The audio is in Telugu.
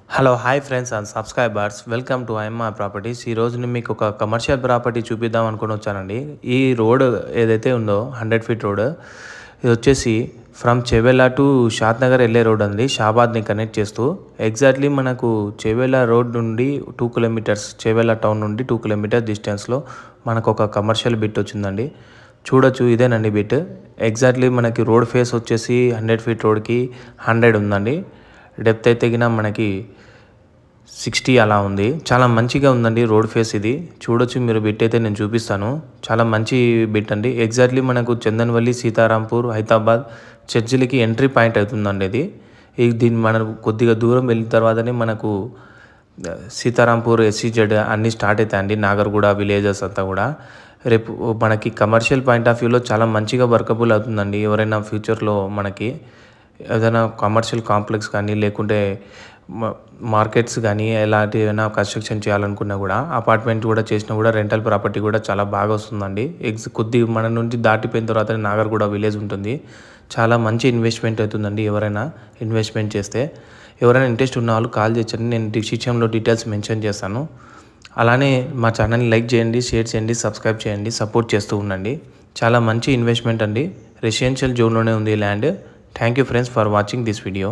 Hello hi friends and subscribers welcome to IMR properties. ఈ రోజు నేను మీకు ఒక కమర్షియల్ ప్రాపర్టీ చూపిద్దాం అనుకుని వచ్చానండి. ఈ రోడ్ ఏదైతే ఉందో 100 ఫీట్ రోడ్, ఇది వచ్చేసి ఫ్రమ్ చెవెళ్ళ టు షాద్ నగర్ వెళ్ళే రోడ్ అండి. షాబాద్ని కనెక్ట్ చేస్తూ ఎగ్జాక్ట్లీ మనకు చెవెళ్ళ రోడ్ నుండి 2 కిలోమీటర్స్, చెవెళ్ళ టౌన్ నుండి 2 కిలోమీటర్స్ డిస్టెన్స్లో మనకు ఒక కమర్షియల్ బిట్ వచ్చిందండి. చూడొచ్చు, ఇదేనండి బిట్. ఎగ్జాక్ట్లీ మనకి రోడ్ ఫేస్ వచ్చేసి 100 ఫీట్ రోడ్కి 100 ఉందండి. డెప్త్ అయితే గిన మనకి 60 అలా ఉంది. చాలా మంచిగా ఉందండి రోడ్ ఫేస్. ఇది చూడొచ్చు మీరు. బిట్ అయితే నేను చూపిస్తాను. చాలా మంచి బిట్ అండి. ఎగ్జాక్ట్లీ మనకు చందన్వల్లి, సీతారాంపూర్, హైదరాబాద్ చర్చిలకి ఎంట్రీ పాయింట్ అవుతుందండి. ఇది దీన్ని మనం కొద్దిగా దూరం వెళ్ళిన తర్వాతనే మనకు సీతారాంపూర్, SEZ అన్నీ స్టార్ట్ అవుతాయండి. నాగర్గూడ విలేజెస్ అంతా కూడా రేపు మనకి కమర్షియల్ పాయింట్ ఆఫ్ వ్యూలో చాలా మంచిగా వర్కబుల్ అవుతుందండి. ఎవరైనా ఫ్యూచర్లో మనకి ఏదైనా కమర్షియల్ కాంప్లెక్స్ కానీ లేకుంటే మార్కెట్స్ కానీ ఎలాంటి ఏమైనా కన్స్ట్రక్షన్ చేయాలనుకున్నా కూడా, అపార్ట్మెంట్ కూడా చేసినా కూడా రెంటల్ ప్రాపర్టీ కూడా చాలా బాగా వస్తుందండి. కొద్దిగా మన నుంచి దాటిపోయిన తర్వాత నాగర్గూడ విలేజ్ ఉంటుంది. చాలా మంచి ఇన్వెస్ట్మెంట్ అవుతుందండి ఎవరైనా ఇన్వెస్ట్మెంట్ చేస్తే. ఎవరైనా ఇంట్రెస్ట్ ఉన్న వాళ్ళు కాల్ చేయొచ్చండి. నేను డిస్క్రిప్షన్లో డీటెయిల్స్ మెన్షన్ చేస్తాను. అలానే మా ఛానల్ని లైక్ చేయండి, షేర్ చేయండి, సబ్స్క్రైబ్ చేయండి, సపోర్ట్ చేస్తూ ఉండండి. చాలా మంచి ఇన్వెస్ట్మెంట్ అండి. రెసిడెన్షియల్ జోన్లోనే ఉంది land. Thank you friends for watching this video.